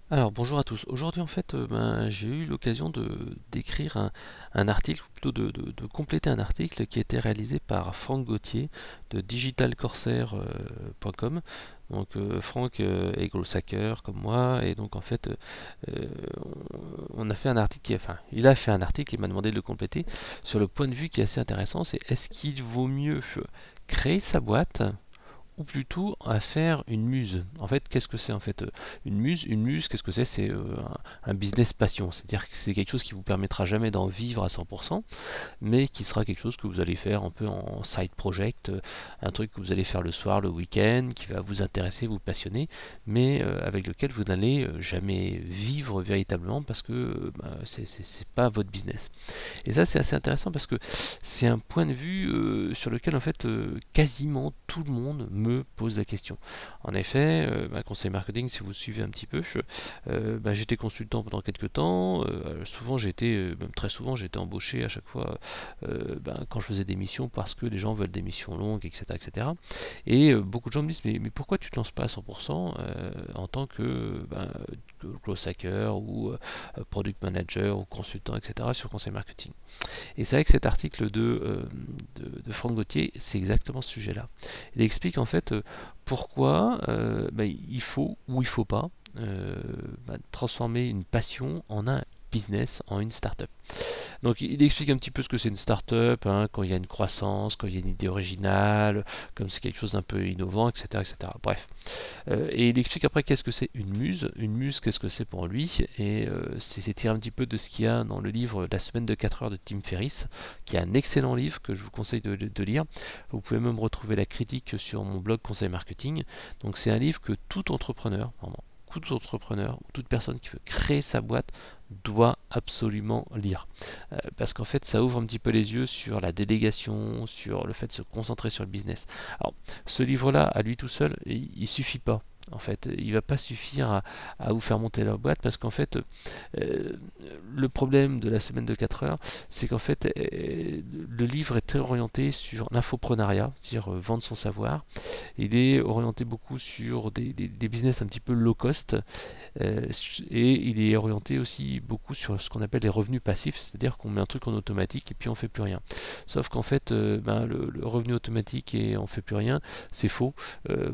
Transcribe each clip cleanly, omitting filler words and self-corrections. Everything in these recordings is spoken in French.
Alors bonjour à tous. Aujourd'hui en fait j'ai eu l'occasion d'écrire un article, ou plutôt de compléter un article qui a été réalisé par Franck Gauthier de digitalcorsair.com. Donc Franck est gros hacker comme moi et donc en fait euh, on a fait un article enfin il a fait un article et m'a demandé de le compléter sur le point de vue qui est assez intéressant, c'est est-ce qu'il vaut mieux créer sa boîte ou plutôt à faire une muse. En fait, qu'est-ce que c'est en fait une muse? Une muse, qu'est-ce que c'est? C'est un business passion, c'est-à-dire que c'est quelque chose qui vous permettra jamais d'en vivre à 100%, mais qui sera quelque chose que vous allez faire un peu en side project, un truc que vous allez faire le soir, le week-end, qui va vous intéresser, vous passionner, mais avec lequel vous n'allez jamais vivre véritablement parce que c'est pas votre business. Et ça, c'est assez intéressant parce que c'est un point de vue sur lequel en fait quasiment tout le monde me pose la question. En effet, conseil marketing, si vous suivez un petit peu, j'étais consultant pendant quelques temps. Souvent, même très souvent, j'étais embauché à chaque fois quand je faisais des missions parce que les gens veulent des missions longues, etc., etc. Et beaucoup de gens me disent mais pourquoi tu te lances pas à 100% en tant que close hacker ou product manager ou consultant, etc. sur conseil marketing. Et c'est vrai que cet article de Franck Gauthier, c'est exactement ce sujet-là. Il explique en fait pourquoi il faut ou il ne faut pas transformer une passion en un business, en une start-up. Donc il explique un petit peu ce que c'est une start-up, hein, quand il y a une croissance, quand il y a une idée originale, comme c'est quelque chose d'un peu innovant, etc., etc. Bref. Et il explique après qu'est-ce que c'est une muse. Une muse, qu'est-ce que c'est pour lui. Et c'est tiré un petit peu de ce qu'il y a dans le livre La semaine de 4 heures de Tim Ferriss, qui est un excellent livre que je vous conseille de lire. Vous pouvez même retrouver la critique sur mon blog Conseil Marketing. Donc c'est un livre que tout entrepreneur, vraiment, tout entrepreneur ou toute personne qui veut créer sa boîte doit absolument lire. Parce qu'en fait, ça ouvre un petit peu les yeux sur la délégation, sur le fait de se concentrer sur le business. Alors, ce livre-là, à lui tout seul, il suffit pas. En fait, il va pas suffire à vous faire monter la boîte parce qu'en fait, euh, le problème de la semaine de 4 heures, c'est qu'en fait, le livre est très orienté sur l'infoprenariat, c'est-à-dire vendre son savoir. Il est orienté beaucoup sur des business un petit peu low cost euh, et il est orienté aussi beaucoup sur ce qu'on appelle les revenus passifs, c'est-à-dire qu'on met un truc en automatique et puis on fait plus rien. Sauf qu'en fait, le revenu automatique et on fait plus rien, c'est faux.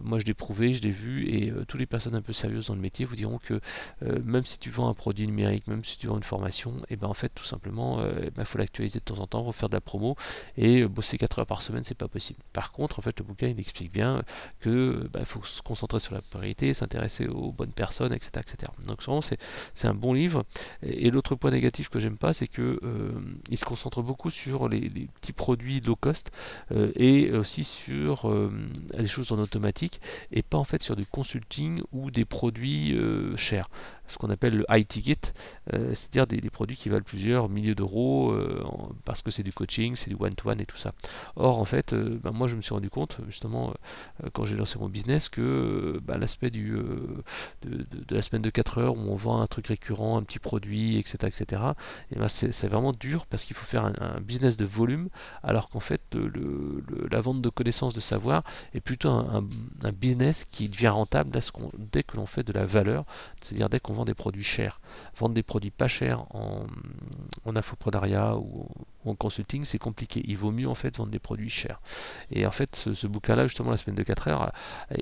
Moi, je l'ai prouvé, je l'ai vu, et toutes les personnes un peu sérieuses dans le métier vous diront que même si tu vends un produit numérique, même si tu vends une formation, et ben en fait, tout simplement, faut l'actualiser de temps en temps, refaire de la promo, et bosser 4 heures par semaine, c'est pas possible. Par contre, en fait, le bouquin, il explique bien que faut se concentrer sur la priorité, s'intéresser aux bonnes personnes, etc., etc. Donc vraiment, c'est un bon livre. Et l'autre point négatif que j'aime pas, c'est que il se concentre beaucoup sur les petits produits low cost et aussi sur des choses en automatique et pas en fait sur du consulting ou des produits chers, ce qu'on appelle le high ticket, c'est-à-dire des produits qui valent plusieurs milliers d'euros parce que c'est du coaching, c'est du one-to-one et tout ça. Or en fait, moi je me suis rendu compte justement quand j'ai lancé mon business que l'aspect de la semaine de 4 heures où on vend un truc récurrent, un petit produit, etc., etc., et ben c'est vraiment dur parce qu'il faut faire un business de volume alors qu'en fait la vente de connaissances, de savoir est plutôt un business qui devient rentable dès que l'on fait de la valeur, c'est-à-dire dès qu'on vend des produits chers. Vendre des produits pas chers en infoprenariat ou en consulting, c'est compliqué. Il vaut mieux en fait vendre des produits chers. Et en fait, ce bouquin-là, justement, la semaine de 4 heures,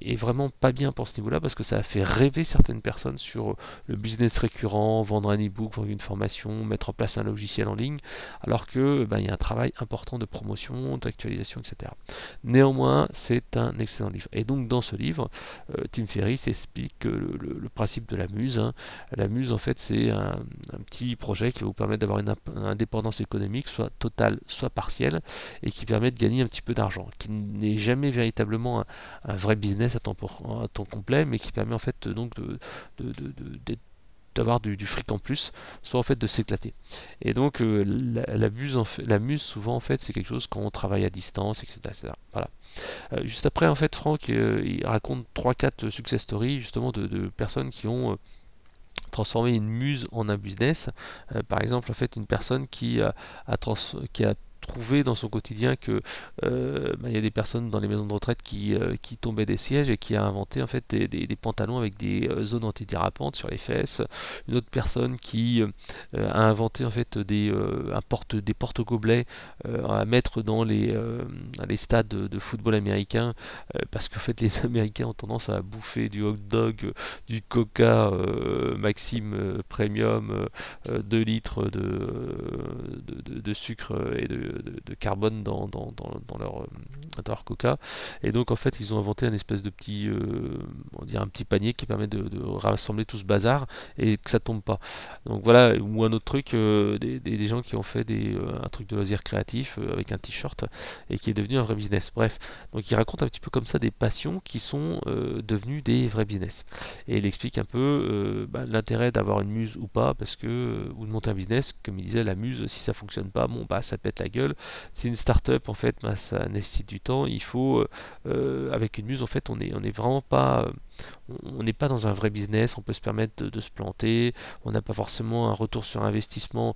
est vraiment pas bien pour ce niveau-là parce que ça a fait rêver certaines personnes sur le business récurrent, vendre un e-book, vendre une formation, mettre en place un logiciel en ligne, alors que il y a un travail important de promotion, d'actualisation, etc. Néanmoins, c'est un excellent livre. Et donc, dans ce livre, Tim Ferriss explique le principe de la muse. Hein. La muse, en fait, c'est un petit projet qui va vous permettre d'avoir une indépendance économique, soit totale, soit partielle, et qui permet de gagner un petit peu d'argent, qui n'est jamais véritablement un vrai business à temps complet, mais qui permet en fait donc d'avoir du fric en plus, soit en fait de s'éclater. Et donc la muse souvent en fait c'est quelque chose quand on travaille à distance, etc. etc. Voilà. Juste après en fait Franck il raconte trois quatre success stories justement de personnes qui ont transformé une muse en un business. Par exemple en fait une personne qui a trouvé dans son quotidien que il y a des personnes dans les maisons de retraite qui tombaient des sièges et qui a inventé en fait des pantalons avec des zones antidérapantes sur les fesses. Une autre personne qui a inventé en fait des porte-gobelets à mettre dans les stades de football américain parce qu'en fait les Américains ont tendance à bouffer du hot dog, du coca Maxime Premium, 2 litres de sucre et de carbone dans leur coca. Et donc en fait ils ont inventé un espèce de petit, on dirait un petit panier qui permet de rassembler tout ce bazar et que ça tombe pas. Donc voilà, ou un autre truc, des gens qui ont fait un truc de loisir créatif avec un t-shirt et qui est devenu un vrai business. Bref, donc il raconte un petit peu comme ça des passions qui sont devenues des vrais business. Et il explique un peu l'intérêt d'avoir une muse ou pas, parce que ou de monter un business, comme il disait, la muse, si ça fonctionne pas, bon bah ça pète la gueule. C'est une start-up en fait, bah, ça nécessite du temps. Il faut avec une muse en fait, on est vraiment pas on n'est pas dans un vrai business, on peut se permettre de se planter, on n'a pas forcément un retour sur investissement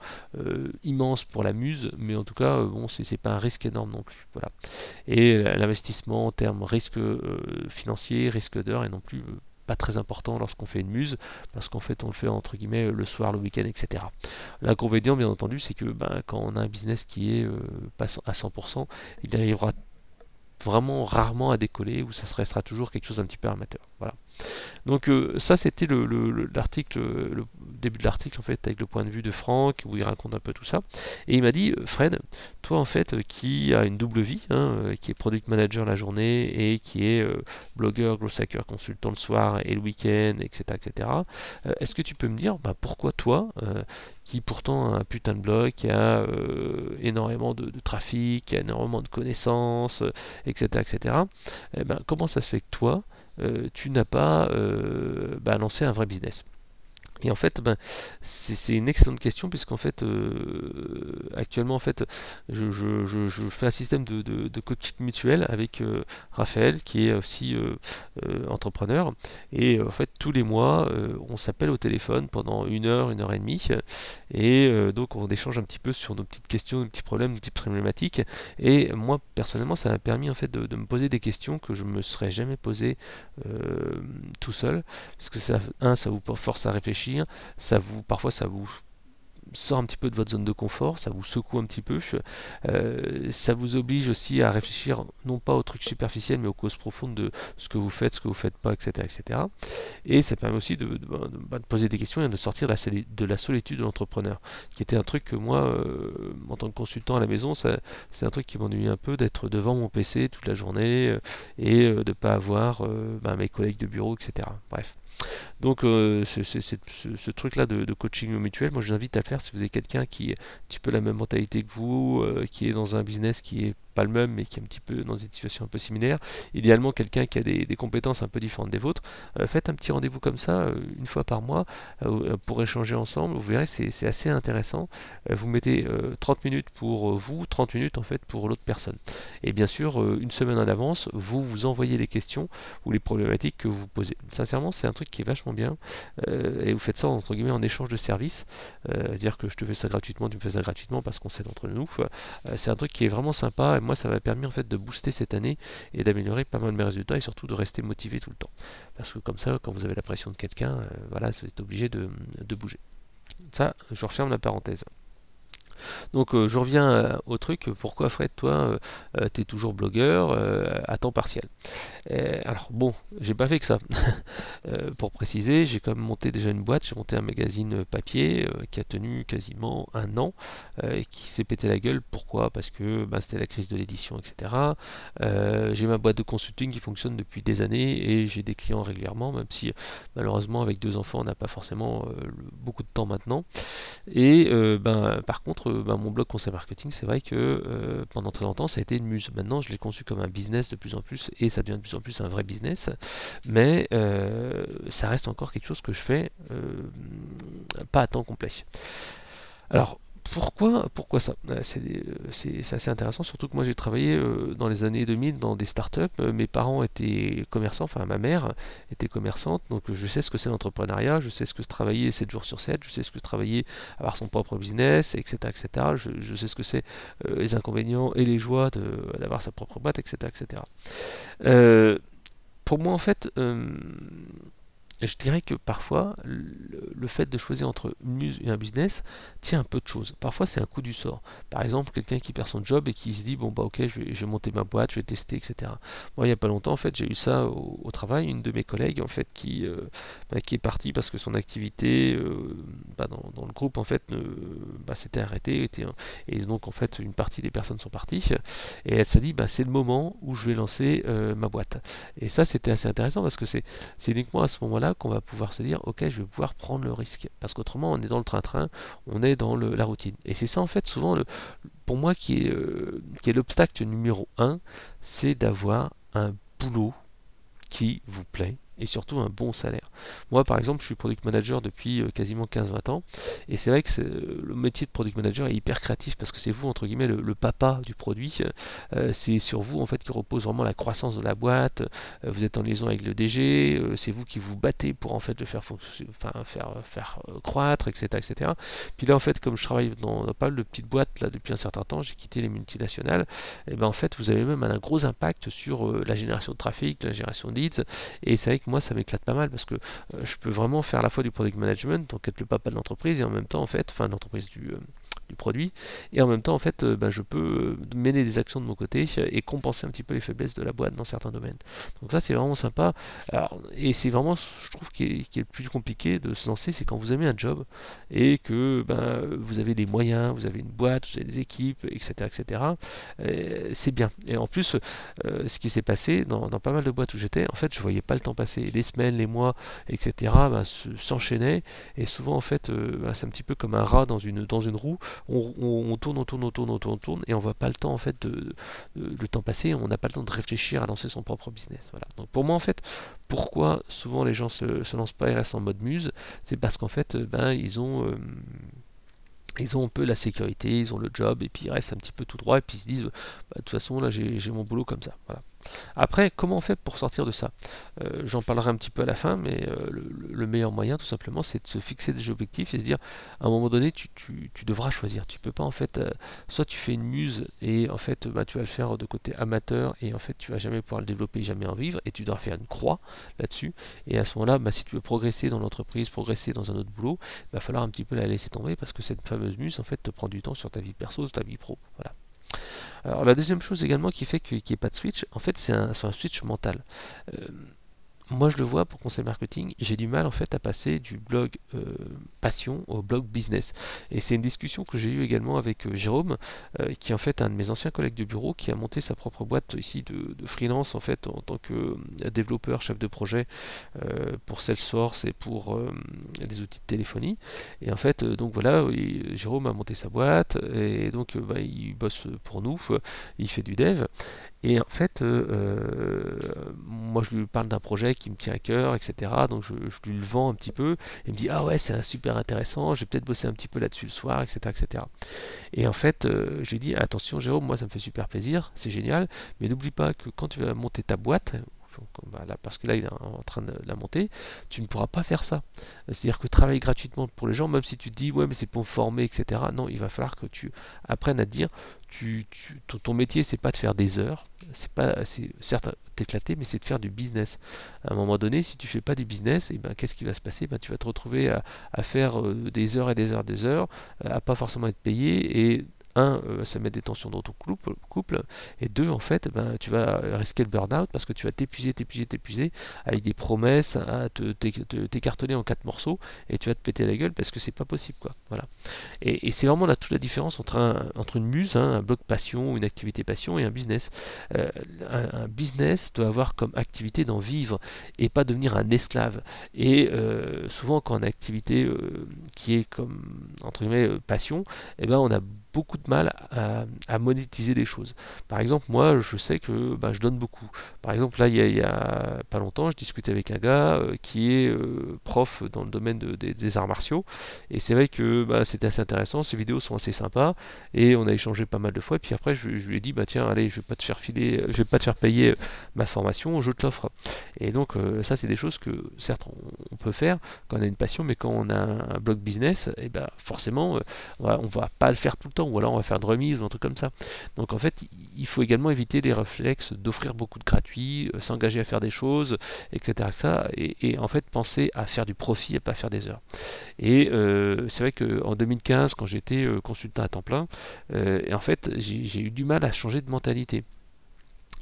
immense pour la muse, mais en tout cas, bon, c'est pas un risque énorme non plus. Voilà. Et l'investissement en termes risque financier, risque d'heure est non plus pas très important lorsqu'on fait une muse, parce qu'en fait on le fait entre guillemets le soir, le week-end, etc. L'inconvénient bien entendu c'est que quand on a un business qui est pas à 100%, il arrivera vraiment rarement à décoller, ou ça restera toujours quelque chose d'un petit peu amateur. Voilà. Donc ça c'était l'article, le début de l'article en fait avec le point de vue de Franck où il raconte un peu tout ça. Et il m'a dit Fred, toi en fait qui a une double vie, hein, qui est product manager la journée et qui est blogueur, growth hacker, consultant le soir et le week-end, etc. etc. Est-ce que tu peux me dire pourquoi toi qui pourtant a un putain de blog, qui a énormément de trafic, qui a énormément de connaissances, etc., etc. Comment ça se fait que toi, tu n'as pas lancé un vrai business? Et en fait, c'est une excellente question puisqu'en fait, actuellement, en fait, je fais un système de coaching mutuel avec Raphaël qui est aussi entrepreneur. Et en fait, tous les mois, on s'appelle au téléphone pendant une heure et demie. Et donc, on échange un petit peu sur nos petites questions, nos petits problèmes, nos petites problématiques. Et moi, personnellement, ça m'a permis en fait de me poser des questions que je me serais jamais posées tout seul. Parce que ça vous force à réfléchir, parfois ça vous sort un petit peu de votre zone de confort, ça vous secoue un petit peu, ça vous oblige aussi à réfléchir non pas aux trucs superficiels mais aux causes profondes de ce que vous faites pas, etc. etc. Et ça permet aussi de poser des questions et de sortir de la solitude de l'entrepreneur, qui était un truc que moi, en tant que consultant à la maison, c'est un truc qui m'ennuie un peu d'être devant mon PC toute la journée et de ne pas avoir mes collègues de bureau, etc. Bref. Donc ce truc-là de coaching mutuel, moi je vous invite à le faire si vous avez quelqu'un qui a un petit peu la même mentalité que vous, qui est dans un business qui est pas le même mais qui est un petit peu dans une situation un peu similaire. Idéalement quelqu'un qui a des compétences un peu différentes des vôtres. Faites un petit rendez-vous comme ça une fois par mois pour échanger ensemble. Vous verrez c'est assez intéressant. Vous mettez 30 minutes pour vous, 30 minutes en fait pour l'autre personne. Et bien sûr une semaine en avance, vous envoyez les questions ou les problématiques que vous posez. Sincèrement c'est un truc qui est vachement bien et vous faites ça entre guillemets en échange de services, dire que je te fais ça gratuitement, tu me fais ça gratuitement parce qu'on s'aide entre nous. C'est un truc qui est vraiment sympa et moi ça m'a permis en fait de booster cette année et d'améliorer pas mal de mes résultats et surtout de rester motivé tout le temps. Parce que comme ça, quand vous avez la pression de quelqu'un, voilà, vous êtes obligé de bouger. Ça, je referme la parenthèse. Donc je reviens au truc, pourquoi Fred, toi, tu es toujours blogueur à temps partiel? Alors bon, j'ai pas fait que ça. Pour préciser, j'ai quand même monté déjà une boîte, j'ai monté un magazine papier qui a tenu quasiment un an et qui s'est pété la gueule. Pourquoi? Parce que c'était la crise de l'édition, etc. J'ai ma boîte de consulting qui fonctionne depuis des années et j'ai des clients régulièrement, même si malheureusement avec 2 enfants on n'a pas forcément beaucoup de temps maintenant. Et par contre, mon blog conseil marketing, c'est vrai que pendant très longtemps, ça a été une muse. Maintenant, je l'ai conçu comme un business de plus en plus, et ça devient de plus en plus un vrai business. Mais ça reste encore quelque chose que je fais pas à temps complet. Alors, Pourquoi ça? C'est assez intéressant, surtout que moi j'ai travaillé dans les années 2000 dans des startups. Mes parents étaient commerçants, enfin ma mère était commerçante, donc je sais ce que c'est l'entrepreneuriat, je sais ce que c'est travailler 7 jours sur 7, je sais ce que c'est travailler, avoir son propre business, etc. etc. Je sais ce que c'est les inconvénients et les joies d'avoir sa propre boîte, etc. etc. Euh, pour moi en fait, je dirais que parfois, le fait de choisir entre une muse et un business tient un peu de choses. Parfois, c'est un coup du sort. Par exemple, quelqu'un qui perd son job et qui se dit, bon, bah ok, je vais monter ma boîte, je vais tester, etc. Moi, il n'y a pas longtemps, en fait, j'ai eu ça au travail. Une de mes collègues, en fait, qui est partie parce que son activité dans le groupe, en fait, s'était arrêtée. Et donc, en fait, une partie des personnes sont parties. Et elle s'est dit, bah, c'est le moment où je vais lancer ma boîte. Et ça, c'était assez intéressant parce que c'est uniquement à ce moment-là qu'on va pouvoir se dire, ok, je vais pouvoir prendre le risque. Parce qu'autrement, on est dans le train-train, on est dans la routine. Et c'est ça, en fait, souvent, pour moi, qui est l'obstacle numéro un, c'est d'avoir un boulot qui vous plaît et surtout un bon salaire. Moi, par exemple, je suis product manager depuis quasiment 15-20 ans et c'est vrai que le métier de product manager est hyper créatif parce que c'est vous, entre guillemets, le papa du produit. C'est sur vous, en fait, que repose vraiment la croissance de la boîte. Vous êtes en liaison avec le DG, c'est vous qui vous battez pour, en fait, le faire, faire croître, etc., etc. Puis là, en fait, comme je travaille dans pas mal de petites boîtes là, depuis un certain temps, j'ai quitté les multinationales, et ben en fait, vous avez même un gros impact sur la génération de trafic, la génération de leads. Et c'est vrai que moi, ça m'éclate pas mal parce que je peux vraiment faire à la fois du product management, donc être le papa de l'entreprise, et en même temps, en fait, enfin, l'entreprise du produit, et en même temps, en fait, je peux mener des actions de mon côté et compenser un petit peu les faiblesses de la boîte dans certains domaines. Donc ça, c'est vraiment sympa. Alors, et c'est vraiment, je trouve, qui est le plus compliqué de se lancer, c'est quand vous avez un job et que vous avez des moyens, vous avez une boîte, vous avez des équipes, etc., etc. C'est bien. Et en plus, ce qui s'est passé dans pas mal de boîtes où j'étais, en fait, je voyais pas le temps passer. Les semaines, les mois, etc. S'enchaînaient et souvent, en fait, c'est un petit peu comme un rat dans une roue. On tourne, on tourne, on tourne, on tourne, on tourne et on voit pas le temps, en fait, le temps passer. On n'a pas le temps de réfléchir à lancer son propre business. Voilà. Donc pour moi, en fait, pourquoi souvent les gens se lancent pas et restent en mode muse, c'est parce qu'en fait, ils ont un peu la sécurité, ils ont le job, et puis ils restent un petit peu tout droit, et puis ils se disent, de toute façon, là, j'ai mon boulot comme ça. Voilà. Après, comment on fait pour sortir de ça? J'en parlerai un petit peu à la fin, mais le meilleur moyen, tout simplement, c'est de se fixer des objectifs et se dire, à un moment donné, tu devras choisir. Tu peux pas, en fait, soit tu fais une muse et en fait, tu vas le faire de côté amateur et en fait, tu vas jamais pouvoir le développer, jamais en vivre, et tu dois faire une croix là-dessus. Et à ce moment-là, si tu veux progresser dans l'entreprise, progresser dans un autre boulot, il va falloir un petit peu la laisser tomber parce que cette fameuse muse, en fait, te prend du temps sur ta vie perso, sur ta vie pro. Voilà. Alors la deuxième chose également qui fait qu'il n'y ait pas de switch, en fait c'est un switch mental. Euh, Moi je le vois pour conseil marketing, j'ai du mal en fait à passer du blog passion au blog business. Et c'est une discussion que j'ai eue également avec Jérôme, qui est en fait un de mes anciens collègues de bureau, qui a monté sa propre boîte ici de freelance en fait en tant que développeur, chef de projet pour Salesforce et pour des outils de téléphonie. Et en fait, donc voilà, Jérôme a monté sa boîte et donc il bosse pour nous, il fait du dev. Et en fait, moi je lui parle d'un projet qui me tient à cœur, etc. Donc je lui le vends un petit peu. Et il me dit, ah ouais, c'est super intéressant, je vais peut-être bosser un petit peu là-dessus le soir, etc. etc. Et en fait, je lui dis, attention Jérôme, moi ça me fait super plaisir, c'est génial, mais n'oublie pas que quand tu vas monter ta boîte, parce que là il est en train de la monter, tu ne pourras pas faire ça. C'est-à-dire que travailler gratuitement pour les gens, même si tu te dis ouais mais c'est pour me former, etc. Non, il va falloir que tu apprennes à te dire, ton métier c'est pas de faire des heures, c'est certes t'éclater, mais c'est de faire du business. À un moment donné, si tu fais pas du business, et ben qu'est-ce qui va se passer? Ben, tu vas te retrouver à faire des heures et des heures, des heures, à pas forcément être payé et ça met des tensions dans ton couple, et deux, en fait, ben, tu vas risquer le burn-out parce que tu vas t'épuiser avec des promesses à t'écartonner en 4 morceaux et tu vas te péter la gueule parce que c'est pas possible, quoi. Voilà. Et c'est vraiment là toute la différence entre une muse, un blog passion, une activité passion et un business. Euh, un business doit avoir comme activité d'en vivre et pas devenir un esclave. Et souvent, quand on a une activité qui est comme entre guillemets passion, eh ben on a beaucoup de mal à monétiser les choses. Par exemple, moi, je sais que je donne beaucoup. Par exemple, là, il y a pas longtemps, je discutais avec un gars qui est prof dans le domaine des arts martiaux, et c'est vrai que c'était assez intéressant, ses vidéos sont assez sympas, et on a échangé pas mal de fois, et puis après, je lui ai dit, tiens, allez, je vais pas te faire filer, je vais pas te faire payer ma formation, je te l'offre. Et donc, ça, c'est des choses que, certes, on peut faire quand on a une passion, mais quand on a un blog business, et forcément, on va pas le faire tout le temps, ou alors on va faire de remise ou un truc comme ça. Donc en fait, il faut également éviter les réflexes d'offrir beaucoup de gratuits, s'engager à faire des choses, etc. Et en fait, penser à faire du profit et pas faire des heures. Et c'est vrai qu'en 2015, quand j'étais consultant à temps plein, et en fait, j'ai eu du mal à changer de mentalité.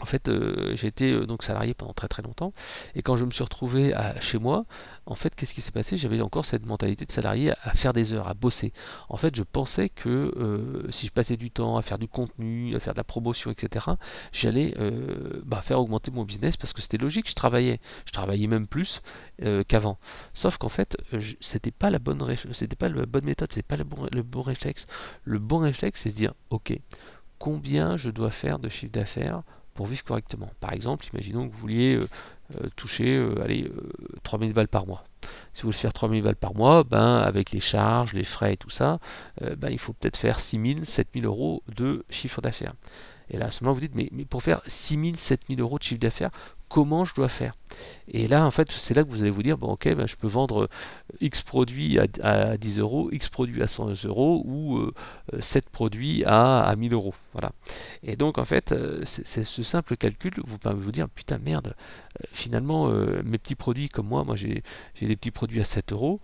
En fait, j'ai été donc salarié pendant très très longtemps, et quand je me suis retrouvé chez moi, en fait, qu'est-ce qui s'est passé? J'avais encore cette mentalité de salarié à faire des heures, à bosser. En fait, je pensais que si je passais du temps à faire du contenu, à faire de la promotion, etc., j'allais faire augmenter mon business parce que c'était logique, je travaillais même plus qu'avant. Sauf qu'en fait, c'était pas la bonne, c'était pas la bonne méthode, c'est pas le bon réflexe. Le bon réflexe, c'est se dire, ok, combien je dois faire de chiffre d'affaires pour vivre correctement. Par exemple, imaginons que vous vouliez toucher 3000 balles par mois. Si vous voulez faire 3000 balles par mois, avec les charges, les frais et tout ça, il faut peut-être faire 6000, 7000 euros de chiffre d'affaires. Et là, à ce moment, vous dites, mais pour faire 6000, 7000 euros de chiffre d'affaires, comment je dois faire? Et là, en fait, c'est là que vous allez vous dire, ok, je peux vendre X produits à 10 euros, X produits à 100 euros, ou 7 produits à 1000 euros. Voilà. Et donc, en fait, c'est ce simple calcul vous permet de vous dire, putain, merde, finalement, mes petits produits, comme moi j'ai des petits produits à 7 euros,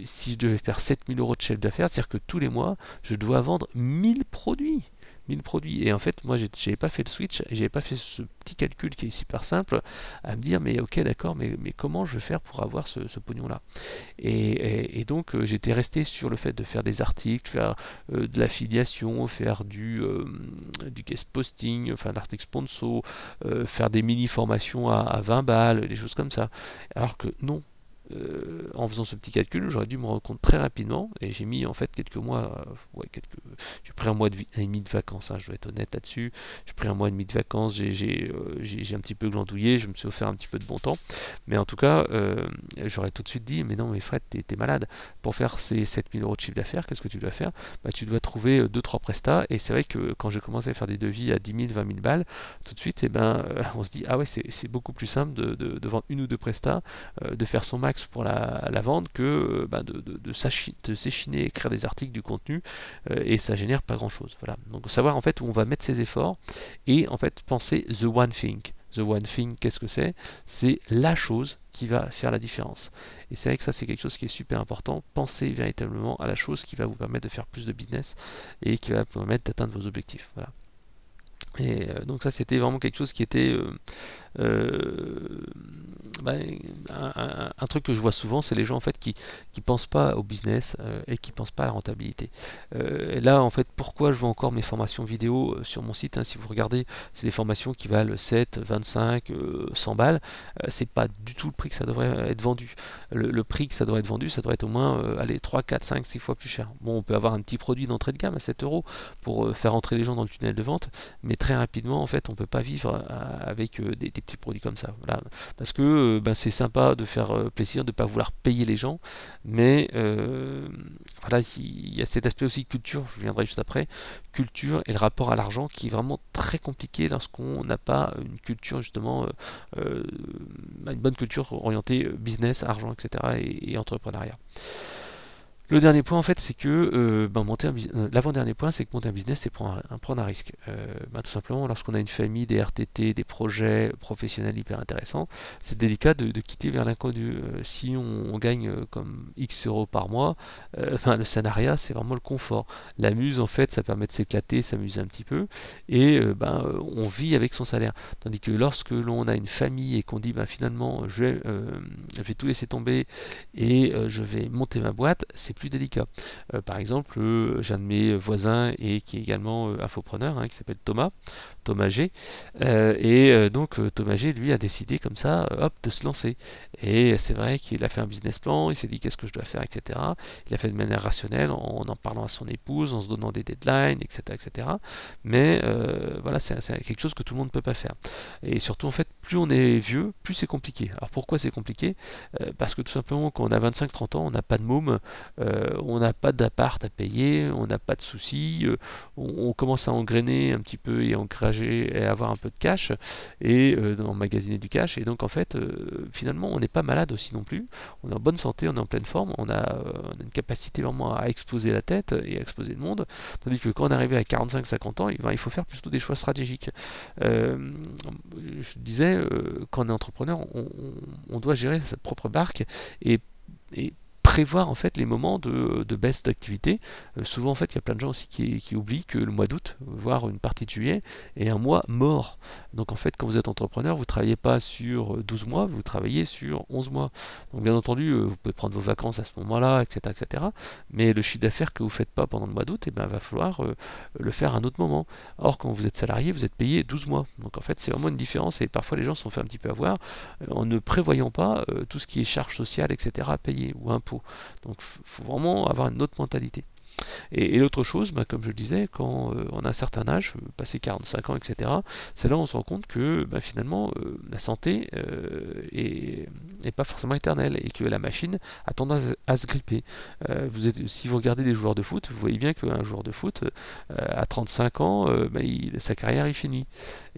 si je devais faire 7000 euros de chiffre d'affaires, c'est-à-dire que tous les mois, je dois vendre 1000 produits. 1000 produits. Et en fait, moi, j'avais pas fait le switch, et j'avais pas fait ce petit calcul qui est super simple, à me dire, mais ok, d'accord, mais comment je vais faire pour avoir ce pognon-là? Et donc, j'étais resté sur le fait de faire des articles, faire de l'affiliation, faire du guest posting, enfin l'article sponsor, faire des mini-formations à 20 balles, des choses comme ça. Alors que non, en faisant ce petit calcul, j'aurais dû me rendre compte très rapidement, et j'ai mis en fait quelques mois, j'ai pris un mois et demi de vacances, hein, je dois être honnête là-dessus. J'ai pris un mois et demi de vacances, j'ai un petit peu glandouillé, je me suis offert un petit peu de bon temps, mais en tout cas, j'aurais tout de suite dit, mais non, mais Fred, t'es malade. Pour faire ces 7000 euros de chiffre d'affaires, qu'est-ce que tu dois faire? Tu dois trouver 2-3 prestats, et c'est vrai que quand j'ai commencé à faire des devis à 10 000, 20 000 balles, tout de suite, on se dit, ah ouais, c'est beaucoup plus simple de vendre une ou deux prestats, de faire son max pour la vente que de s'échiner, écrire des articles, du contenu, et ça génère pas grand chose. Voilà. Donc savoir en fait où on va mettre ses efforts, et en fait penser the one thing. The one thing, qu'est-ce que c'est? C'est la chose qui va faire la différence. Et c'est vrai que ça, c'est quelque chose qui est super important. Pensez véritablement à la chose qui va vous permettre de faire plus de business et qui va vous permettre d'atteindre vos objectifs. Voilà. Et donc ça, c'était vraiment quelque chose qui était euh, bah, un truc que je vois souvent, c'est les gens en fait qui pensent pas au business et qui pensent pas à la rentabilité. Et là, en fait, pourquoi je vends encore mes formations vidéo sur mon site, hein, si vous regardez, c'est des formations qui valent 7, 25, 100 balles. C'est pas du tout le prix que ça devrait être vendu. Le prix que ça devrait être vendu, ça devrait être au moins allez, 3, 4, 5, 6 fois plus cher. Bon, on peut avoir un petit produit d'entrée de gamme à 7 euros pour faire entrer les gens dans le tunnel de vente, mais très rapidement, en fait, on peut pas vivre avec des petits produits comme ça. Voilà. Parce que c'est sympa de faire plaisir, de ne pas vouloir payer les gens, mais voilà, il y a cet aspect aussi culture, je viendrai juste après, culture et le rapport à l'argent qui est vraiment très compliqué lorsqu'on n'a pas une culture justement, une bonne culture orientée business, argent, etc. et entrepreneuriat. Le dernier point, en fait, c'est que l'avant-dernier point, c'est que monter un business, c'est prendre un risque. Tout simplement, lorsqu'on a une famille, des RTT, des projets professionnels hyper intéressants, c'est délicat de quitter vers l'inconnu. Si on gagne comme X euros par mois, le salariat, c'est vraiment le confort. La muse, en fait, ça permet de s'éclater, s'amuser un petit peu, et on vit avec son salaire. Tandis que lorsque l'on a une famille et qu'on dit, finalement, je vais tout laisser tomber et je vais monter ma boîte, c'est plus délicat. Par exemple, j'ai un de mes voisins et qui est également infopreneur, qui s'appelle Thomas G. Donc Thomas G, lui, a décidé comme ça, hop, de se lancer. Et c'est vrai qu'il a fait un business plan, il s'est dit qu'est-ce que je dois faire, etc. Il a fait de manière rationnelle, en parlant à son épouse, en se donnant des deadlines, etc., etc. Mais voilà, c'est quelque chose que tout le monde ne peut pas faire. Et surtout, en fait, plus on est vieux, plus c'est compliqué. Alors pourquoi c'est compliqué? Parce que tout simplement, quand on a 25-30 ans, on n'a pas de môme, on n'a pas d'appart à payer, on n'a pas de soucis, on commence à engrainer un petit peu et encourager et avoir un peu de cash et emmagasiner du cash. Et donc en fait, finalement, on n'est pas malade aussi non plus. On est en bonne santé, on est en pleine forme, on a une capacité vraiment à exploser la tête et à exploser le monde. Tandis que quand on est arrivé à 45-50 ans, il faut faire plutôt des choix stratégiques. Je disais, quand on est entrepreneur, on doit gérer sa propre barque et prévoir en fait les moments de baisse d'activité. Souvent en fait il y a plein de gens aussi qui oublient que le mois d'août, voire une partie de juillet, est un mois mort. Donc en fait quand vous êtes entrepreneur, vous ne travaillez pas sur 12 mois, vous travaillez sur 11 mois. Donc bien entendu, vous pouvez prendre vos vacances à ce moment-là, etc., etc. Mais le chiffre d'affaires que vous ne faites pas pendant le mois d'août, va falloir le faire à un autre moment. Or quand vous êtes salarié, vous êtes payé 12 mois. Donc en fait c'est vraiment une différence et parfois les gens se sont fait un petit peu avoir en ne prévoyant pas tout ce qui est charges sociales, etc. à payer ou impôts. Donc il faut vraiment avoir une autre mentalité. Et l'autre chose, comme je le disais, quand on a un certain âge, passé 45 ans, etc., c'est là où on se rend compte que finalement la santé n'est pas forcément éternelle et que la machine a tendance à se gripper. Si vous regardez les joueurs de foot, vous voyez bien qu'un joueur de foot à 35 ans, sa carrière est finie.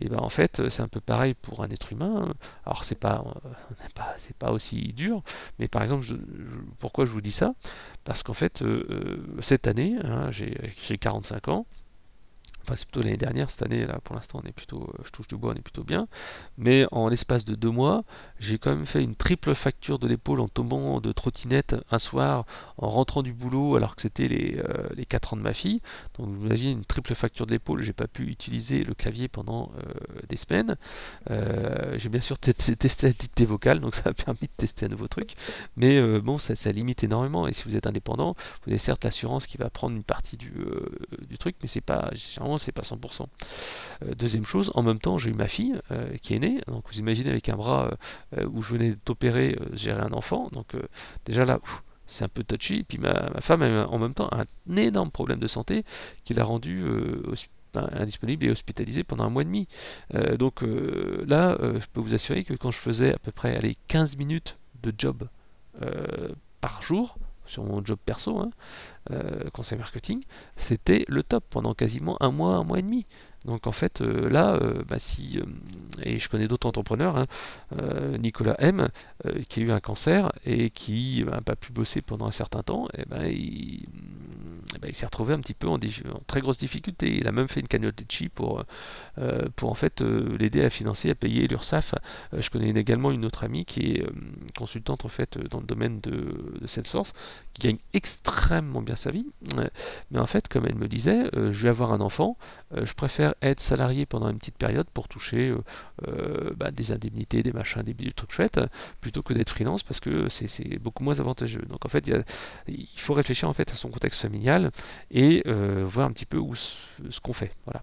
Et en fait, c'est un peu pareil pour un être humain. Alors c'est pas aussi dur, mais par exemple, pourquoi je vous dis ça? Parce qu'en fait, cette année, j'ai 45 ans, enfin c'est plutôt l'année dernière, cette année là pour l'instant on est plutôt, je touche du bois, on est plutôt bien, mais en l'espace de 2 mois, j'ai quand même fait une triple fracture de l'épaule en tombant de trottinette un soir, en rentrant du boulot alors que c'était les 4 ans de ma fille. Donc vous imaginez une triple fracture de l'épaule, j'ai pas pu utiliser le clavier pendant des semaines. J'ai bien sûr testé la dictée vocale, donc ça a permis de tester un nouveau truc, mais bon ça limite énormément, et si vous êtes indépendant, vous avez certes l'assurance qui va prendre une partie du truc, mais c'est pas 100%. Deuxième chose, en même temps, j'ai eu ma fille qui est née. Donc vous imaginez avec un bras où je venais d'opérer, gérer un enfant. Donc déjà là, c'est un peu touchy. Et puis ma femme a eu en même temps un énorme problème de santé qui l'a rendu indisponible et hospitalisé pendant un mois et demi. Là, je peux vous assurer que quand je faisais à peu près 15 minutes de job par jour, sur mon job perso, conseil marketing, c'était le top pendant quasiment un mois et demi. Donc en fait, là, et je connais d'autres entrepreneurs, Nicolas M, qui a eu un cancer et qui n'a pas pu bosser pendant un certain temps, il s'est retrouvé un petit peu en très grosse difficulté. Il a même fait une cagnotte Litchi pour en fait l'aider à financer, à payer l'URSSAF. Je connais également une autre amie qui est consultante en fait dans le domaine de Salesforce, qui gagne extrêmement bien sa vie. Mais en fait, comme elle me disait, je vais avoir un enfant, je préfère être salarié pendant une petite période pour toucher des indemnités, des machins, des trucs chouettes, plutôt que d'être freelance parce que c'est beaucoup moins avantageux. Donc en fait, il faut réfléchir en fait à son contexte familial et voir un petit peu ce qu'on fait. Voilà.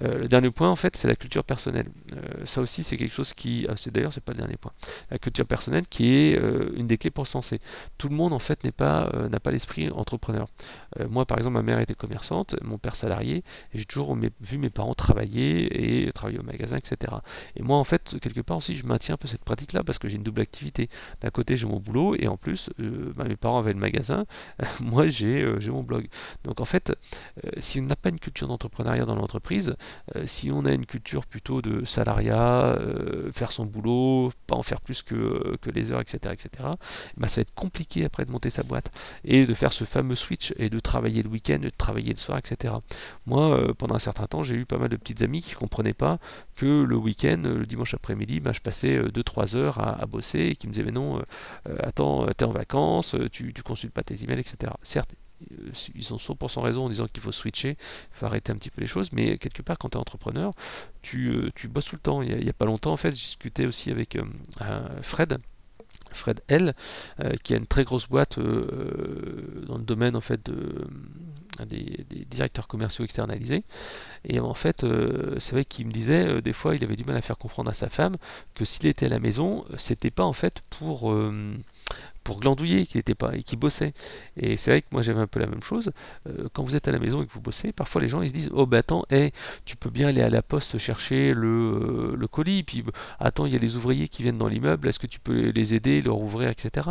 Le dernier point, en fait, c'est la culture personnelle. Ça aussi, c'est quelque chose d'ailleurs, c'est pas le dernier point. La culture personnelle qui est une des clés pour se lancer. Tout le monde, en fait, n'a pas l'esprit entrepreneur. Moi, par exemple, ma mère était commerçante, mon père salarié, et j'ai toujours vu mes parents travailler au magasin, etc. Et moi, en fait, quelque part aussi, je maintiens un peu cette pratique-là parce que j'ai une double activité. D'un côté, j'ai mon boulot, et en plus, mes parents avaient le magasin, moi, j'ai mon blog. Donc, en fait, si on n'a pas une culture d'entrepreneuriat dans l'entreprise, si on a une culture plutôt de salariat, faire son boulot, pas en faire plus que les heures, etc., etc., ça va être compliqué après de monter sa boîte et de faire ce fameux switch et de travailler le week-end, de travailler le soir, etc. Moi, pendant un certain temps, j'ai eu pas mal de petites amies qui ne comprenaient pas que le week-end, le dimanche après-midi, je passais 2-3 heures à bosser et qui me disaient mais non, attends, t'es en vacances, tu consultes pas tes emails, etc. Certes, ils ont 100% raison en disant qu'il faut switcher, il faut arrêter un petit peu les choses, mais quelque part quand tu es entrepreneur, tu bosses tout le temps. Il y a pas longtemps en fait, je discutais aussi avec Fred L, qui a une très grosse boîte dans le domaine en fait des directeurs commerciaux externalisés. Et en fait, c'est vrai qu'il me disait, des fois, il avait du mal à faire comprendre à sa femme que s'il était à la maison, c'était pas en fait pour glandouiller qu'il était pas et qu'il bossait. Et c'est vrai que moi j'avais un peu la même chose. Quand vous êtes à la maison et que vous bossez, parfois les gens ils se disent oh bah attends, hey, tu peux bien aller à la poste chercher le colis, puis attends il y a les ouvriers qui viennent dans l'immeuble, est-ce que tu peux les aider, leur ouvrir, etc.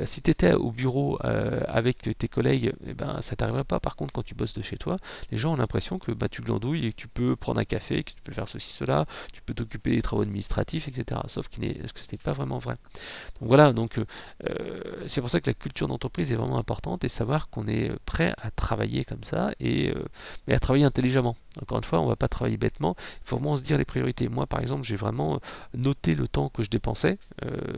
Si tu étais au bureau avec tes collègues, eh ben ça t'arriverait pas. Par contre quand tu bosses de chez toi, les gens ont l'impression que bah, tu glandouilles et que tu peux prendre un café, que tu peux faire ceci, cela, tu peux t'occuper des travaux administratifs, etc. Sauf que ce n'est pas vraiment vrai. Donc voilà, donc c'est pour ça que la culture d'entreprise est vraiment importante et savoir qu'on est prêt à travailler comme ça mais à travailler intelligemment. Encore une fois, on ne va pas travailler bêtement, il faut vraiment se dire les priorités. Moi, par exemple, j'ai vraiment noté le temps que je dépensais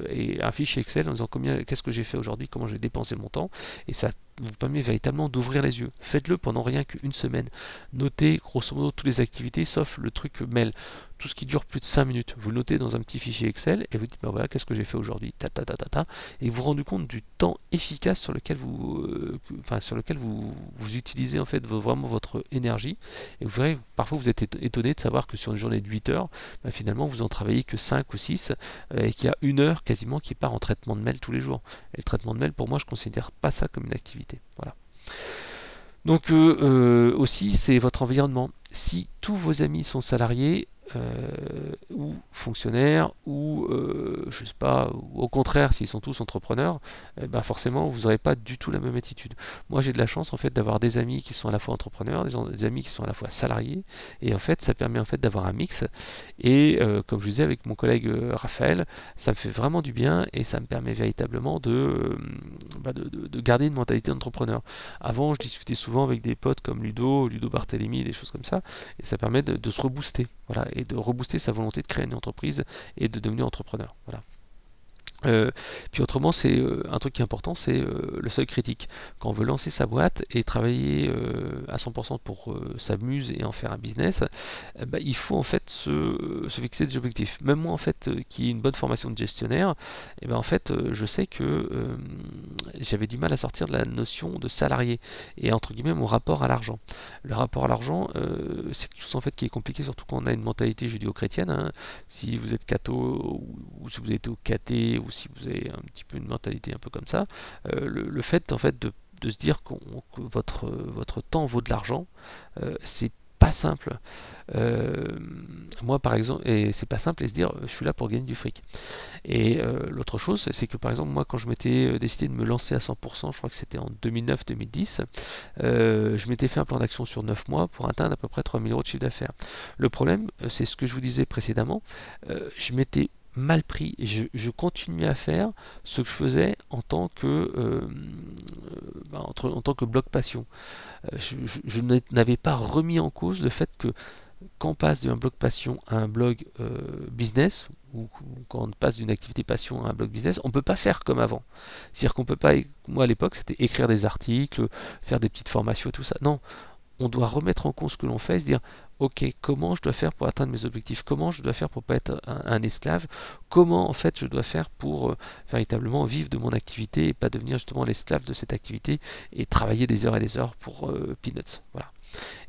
et un fichier Excel en disant qu'est-ce que j'ai fait aujourd'hui, comment j'ai dépensé mon temps et ça vous permet véritablement d'ouvrir les yeux. Faites-le pendant rien qu'une semaine. Notez grosso modo toutes les activités sauf le truc mail. Tout ce qui dure plus de 5 minutes, vous le notez dans un petit fichier Excel et vous dites ben voilà qu'est-ce que j'ai fait aujourd'hui, et vous vous rendez compte du temps efficace sur lequel vous utilisez en fait vraiment votre énergie. Et vous verrez, parfois vous êtes étonné de savoir que sur une journée de 8 heures, ben finalement vous en travaillez que 5 ou 6 et qu'il y a une heure quasiment qui part en traitement de mail tous les jours. Et le traitement de mail, pour moi, je ne considère pas ça comme une activité. Voilà. Donc aussi, c'est votre environnement. Si tous vos amis sont salariés, ou fonctionnaires, ou je sais pas, ou au contraire, s'ils sont tous entrepreneurs, ben forcément, vous n'aurez pas du tout la même attitude. Moi, j'ai de la chance en fait d'avoir des amis qui sont à la fois entrepreneurs, des amis qui sont à la fois salariés, et en fait, ça permet en fait d'avoir un mix. Et comme je disais avec mon collègue Raphaël, ça me fait vraiment du bien et ça me permet véritablement de garder une mentalité d'entrepreneur. Avant, je discutais souvent avec des potes comme Ludo Barthélémy, des choses comme ça, et ça permet de se rebooster, voilà, et de rebooster sa volonté de créer une entreprise et de devenir entrepreneur. Voilà. Euh, Puis autrement, c'est un truc qui est important, c'est le seuil critique. Quand on veut lancer sa boîte et travailler à 100% pour sa muse et en faire un business, bah, il faut en fait se fixer des objectifs. Même moi, en fait, qui ai une bonne formation de gestionnaire, et ben en fait, je sais que j'avais du mal à sortir de la notion de salarié et entre guillemets mon rapport à l'argent. Le rapport à l'argent, c'est quelque chose en fait qui est compliqué, surtout quand on a une mentalité judéo-chrétienne. Hein. Si vous êtes catho ou si vous êtes au cathé ou si vous avez un petit peu une mentalité un peu comme ça, le fait en fait de se dire que votre temps vaut de l'argent, c'est pas simple. Euh, Moi par exemple, et c'est pas simple et se dire je suis là pour gagner du fric. Et l'autre chose, c'est que par exemple moi quand je m'étais décidé de me lancer à 100%, je crois que c'était en 2009-2010, je m'étais fait un plan d'action sur 9 mois pour atteindre à peu près 3000 euros de chiffre d'affaires. Le problème, c'est ce que je vous disais précédemment, je m'étais mal pris. Je continuais à faire ce que je faisais en tant que en tant que blog passion. Je n'avais pas remis en cause le fait que quand on passe d'un blog passion à un blog business, ou quand on passe d'une activité passion à un blog business, on ne peut pas faire comme avant. C'est-à-dire qu'on peut pas, moi à l'époque c'était écrire des articles, faire des petites formations, tout ça. Non, on doit remettre en cause ce que l'on fait et se dire ok, comment je dois faire pour atteindre mes objectifs, comment je dois faire pour ne pas être un esclave, comment en fait je dois faire pour véritablement vivre de mon activité et pas devenir justement l'esclave de cette activité et travailler des heures et des heures pour peanuts. Voilà.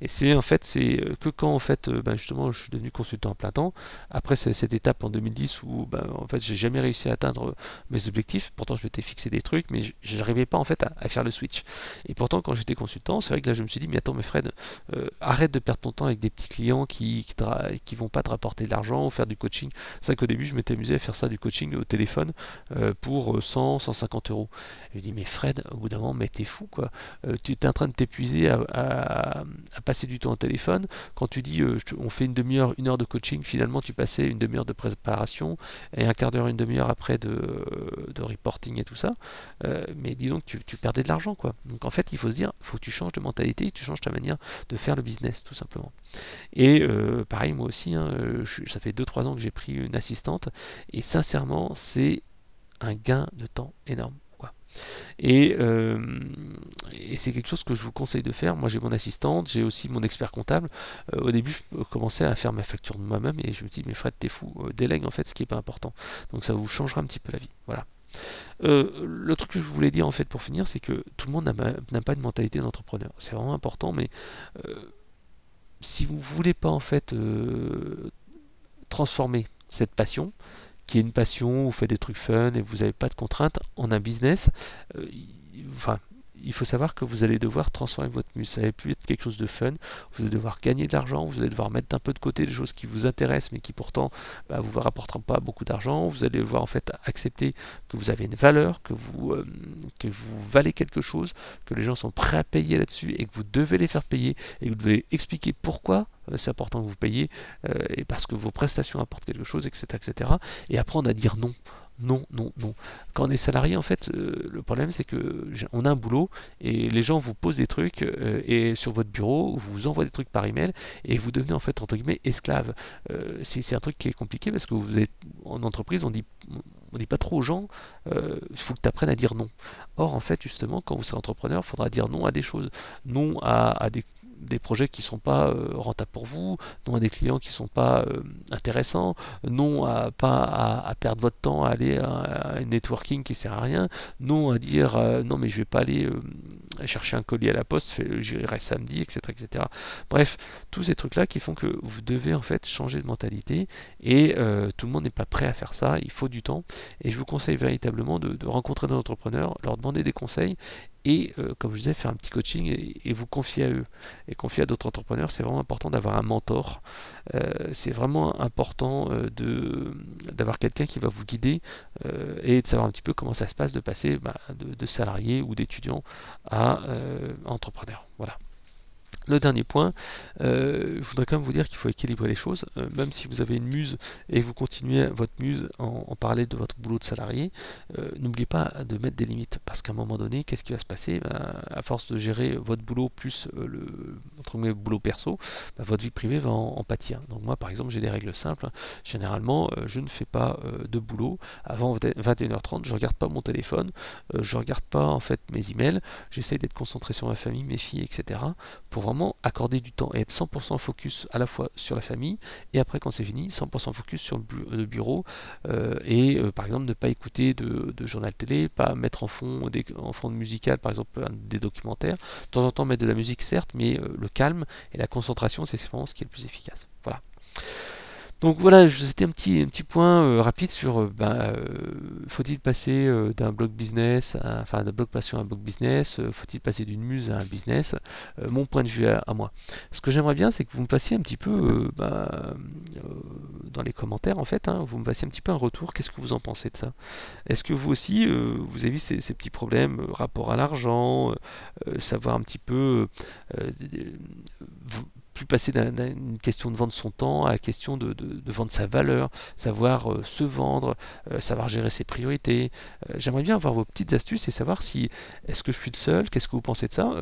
Et c'est en fait c'est que quand en fait ben, justement je suis devenu consultant à plein temps, après cette étape en 2010 où ben, en fait j'ai jamais réussi à atteindre mes objectifs, pourtant je m'étais fixé des trucs mais je n'arrivais pas en fait à faire le switch. Et pourtant quand j'étais consultant, c'est vrai que là je me suis dit mais attends mais Fred, arrête de perdre ton temps avec des petits clients qui vont pas te rapporter de l'argent ou faire du coaching. C'est vrai qu'au début je m'étais amusé à faire ça du coaching au téléphone pour 100-150 euros. Je lui dis mais Fred, au bout d'un moment mais t'es fou quoi, tu es en train de t'épuiser à passer du temps au téléphone. Quand tu dis on fait une demi-heure, une heure de coaching, finalement tu passais une demi-heure de préparation et un quart d'heure, une demi-heure après de reporting et tout ça. Mais dis donc tu perdais de l'argent quoi. Donc en fait il faut se dire, il faut que tu changes de mentalité, que tu changes ta manière de faire le business tout simplement. Et pareil moi aussi, hein, ça fait 2-3 ans que j'ai pris une assistante et sincèrement c'est un gain de temps énorme. Et, euh, et c'est quelque chose que je vous conseille de faire. Moi j'ai mon assistante, j'ai aussi mon expert comptable. Au début je commençais à faire ma facture de moi-même et je me dis mais Fred t'es fou, délègue en fait ce qui n'est pas important. Donc ça vous changera un petit peu la vie. Voilà. Le truc que je voulais dire en fait pour finir, c'est que tout le monde n'a pas une mentalité d'entrepreneur. C'est vraiment important, mais euh, si vous voulez pas en fait transformer cette passion, qui est une passion, vous faites des trucs fun et vous n'avez pas de contraintes, en un business, enfin, il faut savoir que vous allez devoir transformer votre muse. Ça ne va plus être quelque chose de fun. Vous allez devoir gagner de l'argent, vous allez devoir mettre un peu de côté des choses qui vous intéressent, mais qui pourtant bah, vous ne rapporteront pas beaucoup d'argent. Vous allez devoir en fait accepter que vous avez une valeur, que vous valez quelque chose, que les gens sont prêts à payer là-dessus et que vous devez les faire payer et que vous devez expliquer pourquoi c'est important que vous payiez et parce que vos prestations apportent quelque chose, etc., etc. Et apprendre à dire non. Non, non, non. Quand on est salarié, en fait, le problème c'est que on a un boulot et les gens vous posent des trucs et sur votre bureau, vous envoient des trucs par email et vous devenez en fait entre guillemets esclave. C'est un truc qui est compliqué parce que vous êtes en entreprise, on dit pas trop aux gens, il faut que tu apprennes à dire non. Or, en fait, justement, quand vous serez entrepreneur, il faudra dire non à des choses, non à des projets qui ne sont pas rentables pour vous, non à des clients qui ne sont pas intéressants, non à pas à perdre votre temps à aller à un networking qui ne sert à rien, non à dire non mais je vais pas aller chercher un colis à la poste, j'irai samedi, etc., etc. Bref, tous ces trucs-là qui font que vous devez en fait changer de mentalité et tout le monde n'est pas prêt à faire ça, il faut du temps et je vous conseille véritablement de rencontrer des entrepreneurs, leur demander des conseils et comme je disais, faire un petit coaching et vous confier à eux. Et confier à d'autres entrepreneurs, c'est vraiment important d'avoir un mentor. C'est vraiment important d'avoir quelqu'un qui va vous guider et de savoir un petit peu comment ça se passe de passer de salarié ou d'étudiant à entrepreneur. Voilà. Le dernier point, je voudrais quand même vous dire qu'il faut équilibrer les choses, même si vous avez une muse et vous continuez votre muse en parler de votre boulot de salarié, n'oubliez pas de mettre des limites, parce qu'à un moment donné, qu'est-ce qui va se passer? À force de gérer votre boulot plus le entre guillemets, boulot perso, votre vie privée va en pâtir. Donc moi par exemple j'ai des règles simples, généralement je ne fais pas de boulot avant 21h30, je ne regarde pas mon téléphone, je ne regarde pas en fait mes emails, j'essaie d'être concentré sur ma famille, mes filles, etc. pour vraiment accorder du temps et être 100% focus à la fois sur la famille et après quand c'est fini 100% focus sur le bureau par exemple ne pas écouter de journal télé, pas mettre en fond musical par exemple des documentaires, de temps en temps mettre de la musique certes mais le calme et la concentration c'est vraiment ce qui est le plus efficace. Voilà. Donc voilà, c'était un petit point rapide sur faut-il passer d'un blog business, enfin d'un blog passion à un blog business, faut-il passer d'une muse à un business, mon point de vue à moi. Ce que j'aimerais bien, c'est que vous me passiez un petit peu dans les commentaires en fait, hein, vous me passiez un petit peu un retour, qu'est-ce que vous en pensez de ça? Est-ce que vous aussi, vous avez vu ces petits problèmes, rapport à l'argent, savoir un petit peu plus passer d'une question de vendre son temps à la question de vendre sa valeur, savoir se vendre, savoir gérer ses priorités. J'aimerais bien avoir vos petites astuces et savoir si est-ce que je suis le seul, qu'est-ce que vous pensez de ça.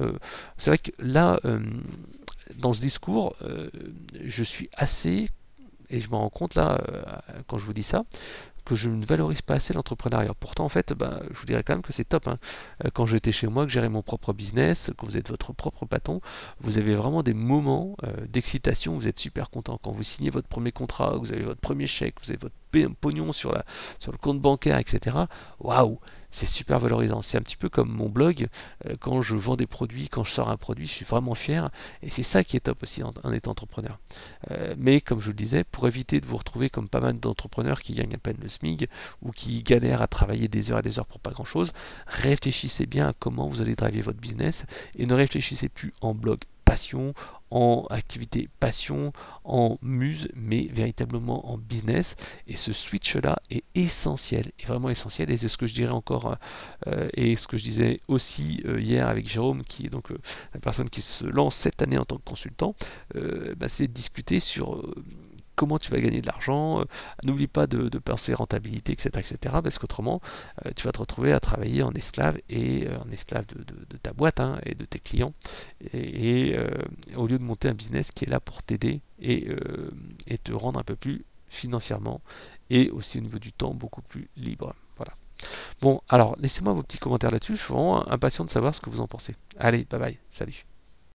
C'est vrai que là, dans ce discours, je suis assez, et je me rends compte là, quand je vous dis ça, que je ne valorise pas assez l'entrepreneuriat. Pourtant, en fait, je vous dirais quand même que c'est top. Hein. Quand j'étais chez moi, que gérais mon propre business, quand vous êtes votre propre patron, vous avez vraiment des moments d'excitation, vous êtes super content. Quand vous signez votre premier contrat, vous avez votre premier chèque, vous avez votre pognon sur le compte bancaire, etc. Waouh! C'est super valorisant. C'est un petit peu comme mon blog. Quand je vends des produits, quand je sors un produit, je suis vraiment fier. Et c'est ça qui est top aussi en étant entrepreneur. Mais comme je le disais, pour éviter de vous retrouver comme pas mal d'entrepreneurs qui gagnent à peine le SMIC ou qui galèrent à travailler des heures et des heures pour pas grand chose, réfléchissez bien à comment vous allez driver votre business et ne réfléchissez plus en blog passion, en activité passion, en muse, mais véritablement en business. Et ce switch-là est essentiel, est vraiment essentiel. Et c'est ce que je dirais encore, et ce que je disais aussi hier avec Jérôme, qui est donc la personne qui se lance cette année en tant que consultant, c'est de discuter sur comment tu vas gagner de l'argent, n'oublie pas de penser rentabilité, etc., etc., parce qu'autrement, tu vas te retrouver à travailler en esclave et en esclave de ta boîte hein, et de tes clients, au lieu de monter un business qui est là pour t'aider et te rendre un peu plus financièrement et aussi au niveau du temps beaucoup plus libre. Voilà. Bon, alors laissez-moi vos petits commentaires là-dessus, je suis vraiment impatient de savoir ce que vous en pensez. Allez, bye bye, salut.